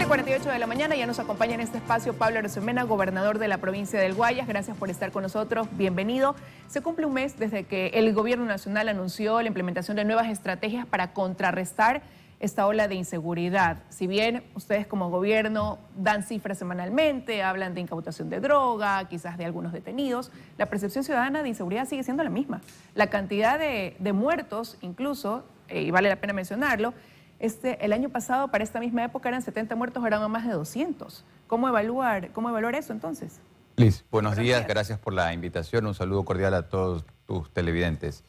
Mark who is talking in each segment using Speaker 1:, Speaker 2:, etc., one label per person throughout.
Speaker 1: 7:48 de la mañana, ya nos acompaña en este espacio Pablo Arosemena, gobernador de la provincia del Guayas. Gracias por estar con nosotros, bienvenido. Se cumple un mes desde que el gobierno nacional anunció la implementación de nuevas estrategias para contrarrestar esta ola de inseguridad. Si bien ustedes como gobierno dan cifras semanalmente, hablan de incautación de droga, quizás de algunos detenidos, la percepción ciudadana de inseguridad sigue siendo la misma. La cantidad de muertos incluso, y vale la pena mencionarlo, el año pasado para esta misma época eran 70 muertos, ahora más de 200. ¿Cómo evaluar eso entonces?
Speaker 2: Liz, buenos días, gracias por la invitación, un saludo cordial a todos tus televidentes.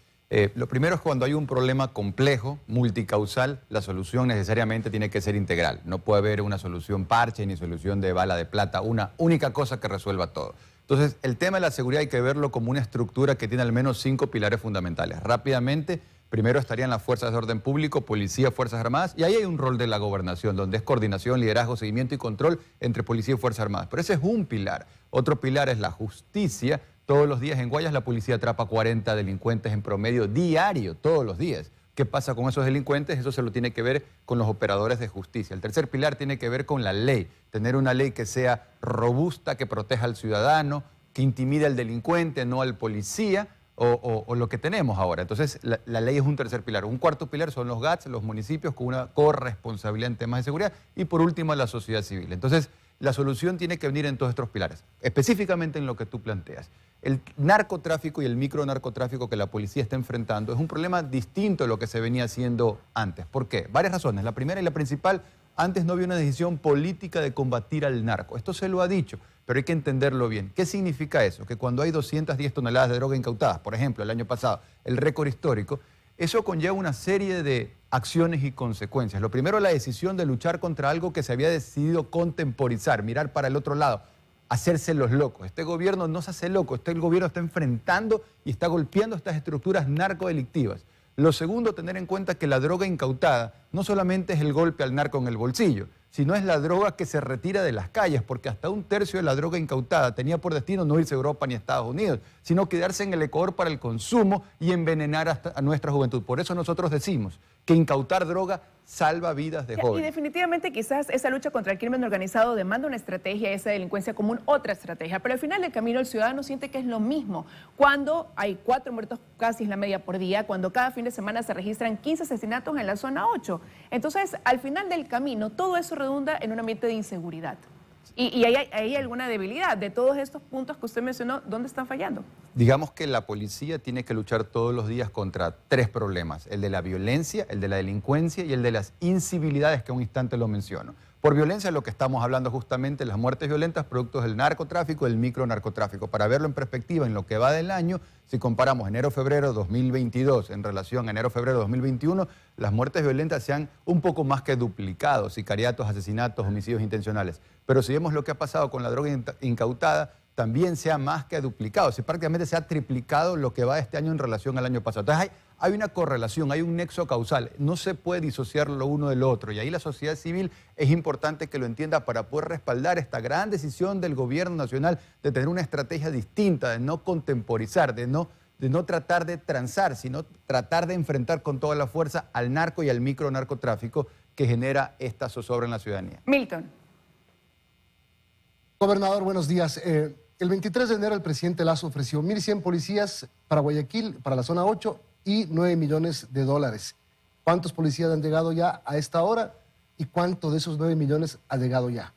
Speaker 2: Lo primero es cuando hay un problema complejo, multicausal, la solución necesariamente tiene que ser integral. No puede haber una solución parche ni solución de bala de plata, una única cosa que resuelva todo. Entonces, el tema de la seguridad hay que verlo como una estructura que tiene al menos 5 pilares fundamentales. Rápidamente, primero estarían las fuerzas de orden público, policía, fuerzas armadas, y ahí hay un rol de la gobernación, donde es coordinación, liderazgo, seguimiento y control entre policía y fuerzas armadas. Pero ese es un pilar. Otro pilar es la justicia. Todos los días en Guayas la policía atrapa 40 delincuentes en promedio diario, todos los días. ¿Qué pasa con esos delincuentes? Eso se lo tiene que ver con los operadores de justicia. El tercer pilar tiene que ver con la ley. Tener una ley que sea robusta, que proteja al ciudadano, que intimide al delincuente, no al policía, o lo que tenemos ahora. Entonces, la ley es un tercer pilar. Un cuarto pilar son los GATS, los municipios, con una corresponsabilidad en temas de seguridad. Y por último, la sociedad civil. Entonces, la solución tiene que venir en todos estos pilares, específicamente en lo que tú planteas. El narcotráfico y el micronarcotráfico que la policía está enfrentando es un problema distinto a lo que se venía haciendo antes. ¿Por qué? Varias razones. La primera y la principal, antes no había una decisión política de combatir al narco. Esto se lo ha dicho, pero hay que entenderlo bien. ¿Qué significa eso? Que cuando hay 210 toneladas de droga incautadas, por ejemplo, el año pasado, el récord histórico, eso conlleva una serie de acciones y consecuencias. Lo primero, la decisión de luchar contra algo que se había decidido contemporizar, mirar para el otro lado, hacerse los locos. Este gobierno no se hace loco, este gobierno está enfrentando y está golpeando estas estructuras narcodelictivas. Lo segundo, tener en cuenta que la droga incautada no solamente es el golpe al narco en el bolsillo, sino es la droga que se retira de las calles, porque hasta 1/3 de la droga incautada tenía por destino no irse a Europa ni a Estados Unidos, sino quedarse en el Ecuador para el consumo y envenenar a nuestra juventud. Por eso nosotros decimos que incautar droga salva vidas de jóvenes.
Speaker 1: Y definitivamente quizás esa lucha contra el crimen organizado demanda una estrategia, esa delincuencia común, otra estrategia. Pero al final del camino el ciudadano siente que es lo mismo. Cuando hay 4 muertos casi es la media por día, cuando cada fin de semana se registran 15 asesinatos en la zona 8. Entonces, al final del camino, todo eso redunda en un ambiente de inseguridad. Y hay alguna debilidad de todos estos puntos que usted mencionó, ¿dónde están fallando?
Speaker 2: Digamos que la policía tiene que luchar todos los días contra 3 problemas, el de la violencia, el de la delincuencia y el de las incivilidades, que a un instante lo menciono. Por violencia lo que estamos hablando justamente, las muertes violentas productos del narcotráfico, del micronarcotráfico. Para verlo en perspectiva en lo que va del año, si comparamos enero-febrero 2022 en relación a enero-febrero 2021, las muertes violentas se han un poco más que duplicado, sicariatos, asesinatos, homicidios intencionales. Pero si vemos lo que ha pasado con la droga incautada, también se ha más que duplicado, si prácticamente se ha triplicado lo que va este año en relación al año pasado. Entonces hay una correlación, hay un nexo causal, no se puede disociar lo uno del otro, y ahí la sociedad civil es importante que lo entienda para poder respaldar esta gran decisión del gobierno nacional de tener una estrategia distinta, de no contemporizar, de no tratar de transar, sino tratar de enfrentar con toda la fuerza al narco y al micronarcotráfico que genera esta zozobra en la ciudadanía.
Speaker 1: Milton.
Speaker 3: Gobernador, buenos días. El 23 de enero el presidente Lazo ofreció 1.100 policías para Guayaquil, para la zona 8 y $9 millones. ¿Cuántos policías han llegado ya a esta hora y cuánto de esos 9 millones ha llegado ya?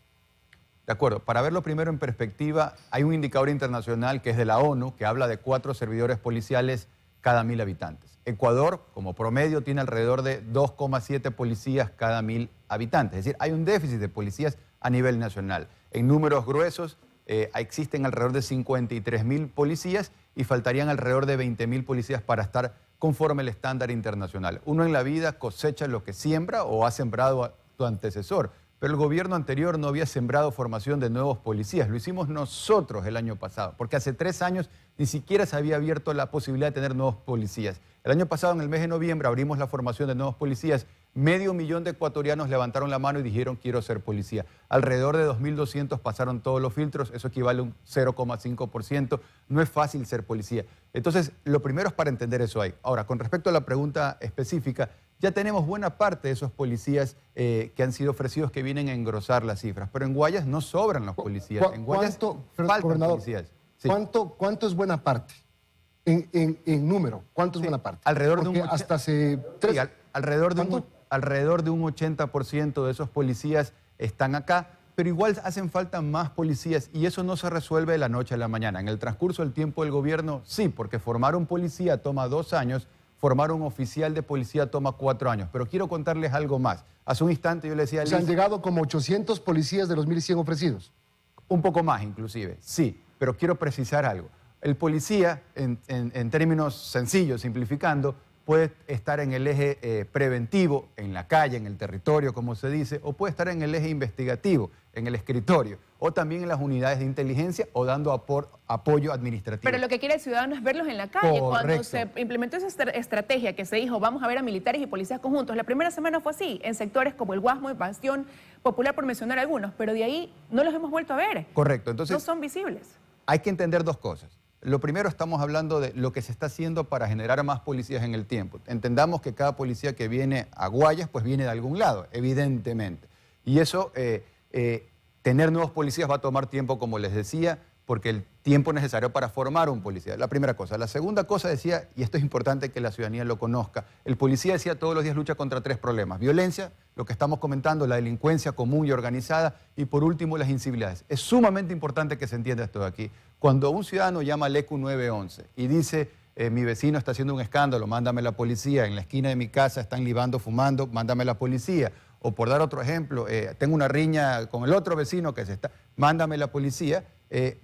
Speaker 2: De acuerdo, para verlo primero en perspectiva, hay un indicador internacional que es de la ONU que habla de 4 servidores policiales cada 1.000 habitantes. Ecuador, como promedio, tiene alrededor de 2,7 policías cada 1.000 habitantes. Es decir, hay un déficit de policías a nivel nacional. En números gruesos existen alrededor de 53.000 policías y faltarían alrededor de 20.000 policías para estar conforme al estándar internacional. Uno en la vida cosecha lo que siembra o ha sembrado a tu antecesor, pero el gobierno anterior no había sembrado formación de nuevos policías. Lo hicimos nosotros el año pasado, porque hace 3 años ni siquiera se había abierto la posibilidad de tener nuevos policías. El año pasado, en el mes de noviembre, abrimos la formación de nuevos policías. 500.000 de ecuatorianos levantaron la mano y dijeron quiero ser policía. Alrededor de 2.200 pasaron todos los filtros, eso equivale a un 0,5%. No es fácil ser policía. Entonces, lo primero es para entender eso ahí. Ahora, con respecto a la pregunta específica, Ya tenemos buena parte de esos policías que han sido ofrecidos que vienen a engrosar las cifras, pero en Guayas no sobran los policías. En Guayas faltan policías. Sí.
Speaker 3: ¿Cuánto es buena parte? En número, ¿cuánto es buena parte?
Speaker 2: Alrededor
Speaker 3: Porque
Speaker 2: de un
Speaker 3: hasta hace tres...
Speaker 2: Sí, alrededor de un 80% de esos policías están acá, pero igual hacen falta más policías y eso no se resuelve de la noche a la mañana. En el transcurso del tiempo del gobierno, sí, porque formar un policía toma 2 años, formar un oficial de policía toma 4 años. Pero quiero contarles algo más. Hace un instante yo le decía a Liz,
Speaker 3: ¿Se han llegado como 800 policías de los 1.100 ofrecidos?
Speaker 2: un poco más inclusive, sí, pero quiero precisar algo. El policía, en términos sencillos, simplificando, puede estar en el eje preventivo, en la calle, en el territorio, como se dice, o puede estar en el eje investigativo, en el escritorio, o también en las unidades de inteligencia o dando apoyo administrativo.
Speaker 1: Pero lo que quiere el ciudadano es verlos en la calle.
Speaker 2: Correcto.
Speaker 1: Cuando se implementó esa estrategia que se dijo, vamos a ver a militares y policías conjuntos, la primera semana fue así, en sectores como el Guasmo, el Bastión Popular, por mencionar algunos, pero de ahí no los hemos vuelto a ver.
Speaker 2: Correcto. Entonces,
Speaker 1: no son visibles.
Speaker 2: Hay que entender dos cosas. Lo primero, estamos hablando de lo que se está haciendo para generar más policías en el tiempo. Entendamos que cada policía que viene a Guayas, pues viene de algún lado, evidentemente. Y eso, tener nuevos policías va a tomar tiempo, como les decía, porque el tiempo necesario para formar un policía. La primera cosa. La segunda cosa decía, y esto es importante que la ciudadanía lo conozca, el policía decía todos los días lucha contra 3 problemas. Violencia, lo que estamos comentando, la delincuencia común y organizada, y por último las incivilidades. Es sumamente importante que se entienda esto de aquí. Cuando un ciudadano llama al ECU 911 y dice, mi vecino está haciendo un escándalo, mándame la policía, en la esquina de mi casa están libando, fumando, mándame la policía. O por dar otro ejemplo, tengo una riña con el otro vecino que se está, mándame la policía.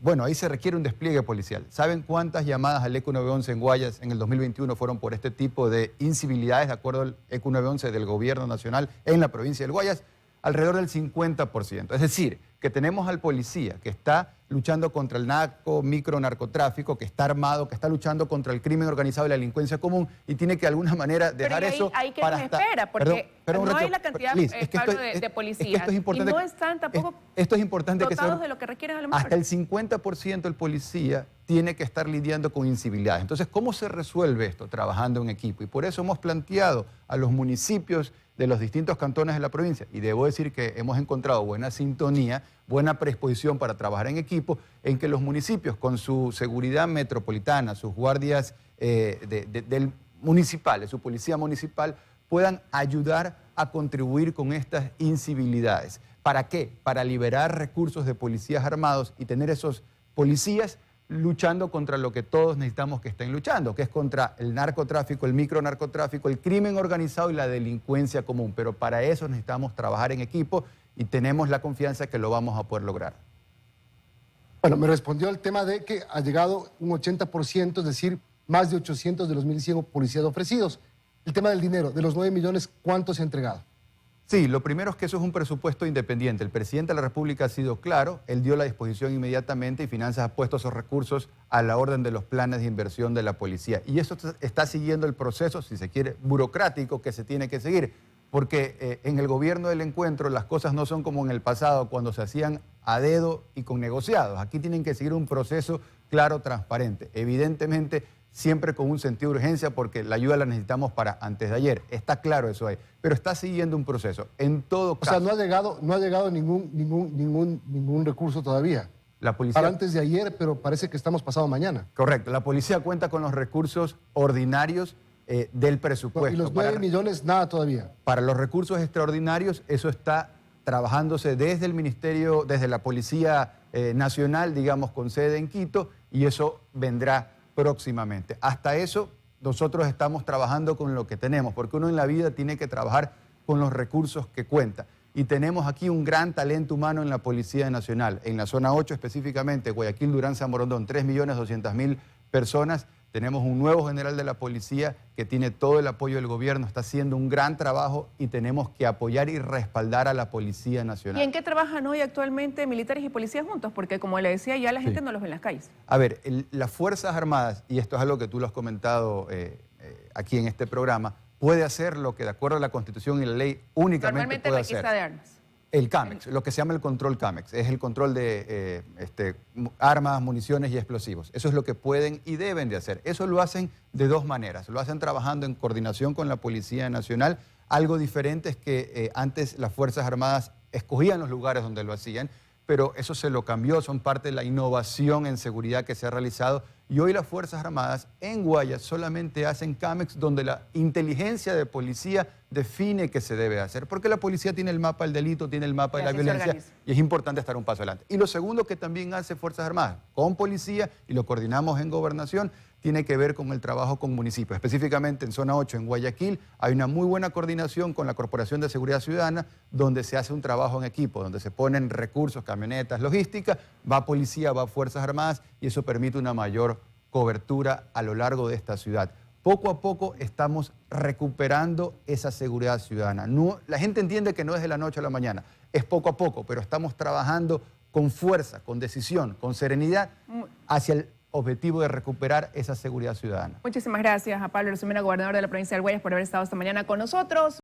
Speaker 2: Bueno, ahí se requiere un despliegue policial. ¿Saben cuántas llamadas al ECU 911 en Guayas en el 2021 fueron por este tipo de incivilidades, de acuerdo al ECU 911 del gobierno nacional en la provincia del Guayas? Alrededor del 50%. Es decir, que tenemos al policía que está luchando contra el micronarcotráfico, que está armado, que está luchando contra el crimen organizado y la delincuencia común y tiene que de alguna manera dejar eso
Speaker 1: ahí que
Speaker 2: para
Speaker 1: nos espera, porque no hay la cantidad
Speaker 2: Liz,
Speaker 1: de policías
Speaker 2: esto es importante,
Speaker 1: y no están tampoco
Speaker 2: esto es importante
Speaker 1: dotados
Speaker 2: que
Speaker 1: de lo que requieren a lo mejor.
Speaker 2: hasta el 50% del policía tiene que estar lidiando con incivilidades. Entonces, ¿cómo se resuelve esto? Trabajando en equipo. Y por eso hemos planteado a los municipios de los distintos cantones de la provincia, y debo decir que hemos encontrado buena sintonía, buena predisposición para trabajar en equipo, en que los municipios con su seguridad metropolitana, sus guardias municipales, su policía municipal, puedan ayudar a contribuir con estas incivilidades. ¿Para qué? Para liberar recursos de policías armados y tener esos policías luchando contra lo que todos necesitamos que estén luchando, que es contra el narcotráfico, el micronarcotráfico, el crimen organizado y la delincuencia común. Pero para eso necesitamos trabajar en equipo y tenemos la confianza que lo vamos a poder lograr.
Speaker 3: Bueno, me respondió el tema de que ha llegado un 80%, es decir, más de 800 de los 1.100 policías ofrecidos. El tema del dinero, de los 9 millones, ¿cuánto se ha entregado?
Speaker 2: Sí, lo primero es que eso es un presupuesto independiente. El presidente de la República ha sido claro, él dio la disposición inmediatamente y Finanzas ha puesto esos recursos a la orden de los planes de inversión de la policía. Y eso está siguiendo el proceso, si se quiere, burocrático que se tiene que seguir. Porque en el gobierno del encuentro las cosas no son como en el pasado, cuando se hacían a dedo y con negociados. Aquí tienen que seguir un proceso claro, transparente. Evidentemente, siempre con un sentido de urgencia porque la ayuda la necesitamos para antes de ayer. Está claro eso ahí, pero está siguiendo un proceso. En todo caso...
Speaker 3: O sea, no ha llegado ningún recurso todavía.
Speaker 2: La policía...
Speaker 3: Para antes de ayer, pero parece que estamos pasado mañana.
Speaker 2: Correcto. La policía cuenta con los recursos ordinarios del presupuesto.
Speaker 3: Y los 9 millones, nada todavía.
Speaker 2: Para los recursos extraordinarios, eso está trabajándose desde el Ministerio, desde la Policía Nacional, digamos, con sede en Quito, y eso vendrá próximamente. Hasta eso, nosotros estamos trabajando con lo que tenemos, porque uno en la vida tiene que trabajar con los recursos que cuenta. Y tenemos aquí un gran talento humano en la Policía Nacional. En la zona 8 específicamente, Guayaquil, Durán, San Borondón, 3.200.000 personas. Tenemos un nuevo general de la policía que tiene todo el apoyo del gobierno, está haciendo un gran trabajo y tenemos que apoyar y respaldar a la Policía Nacional.
Speaker 1: ¿Y en qué trabajan hoy actualmente militares y policías juntos? Porque como le decía, ya la gente no los ve en las calles.
Speaker 2: A ver, las Fuerzas Armadas, y esto es algo que tú lo has comentado aquí en este programa, puede hacer lo que de acuerdo a la Constitución y la ley únicamente puede hacer.
Speaker 1: Normalmente requisa de armas.
Speaker 2: El CAMEX, lo que se llama el control CAMEX, es el control de armas, municiones y explosivos. Eso es lo que pueden y deben de hacer. Eso lo hacen de dos maneras. Lo hacen trabajando en coordinación con la Policía Nacional. Algo diferente es que antes las Fuerzas Armadas escogían los lugares donde lo hacían, pero eso se lo cambió, son parte de la innovación en seguridad que se ha realizado. Y hoy las Fuerzas Armadas en Guayas solamente hacen CAMEX donde la inteligencia de policía define qué se debe hacer. Porque la policía tiene el mapa del delito, tiene el mapa de la violencia y es importante estar un paso adelante. Y lo segundo que también hace Fuerzas Armadas con policía, y lo coordinamos en Gobernación, tiene que ver con el trabajo con municipios. Específicamente en Zona 8, en Guayaquil, hay una muy buena coordinación con la Corporación de Seguridad Ciudadana, donde se hace un trabajo en equipo, donde se ponen recursos, camionetas, logística, va policía, va Fuerzas Armadas, y eso permite una mayor cobertura a lo largo de esta ciudad. Poco a poco estamos recuperando esa seguridad ciudadana. No, la gente entiende que no es de la noche a la mañana, es poco a poco, pero estamos trabajando con fuerza, con decisión, con serenidad hacia el objetivo de recuperar esa seguridad ciudadana.
Speaker 1: Muchísimas gracias a Pablo Arosemena, gobernador de la provincia del Guayas, por haber estado esta mañana con nosotros.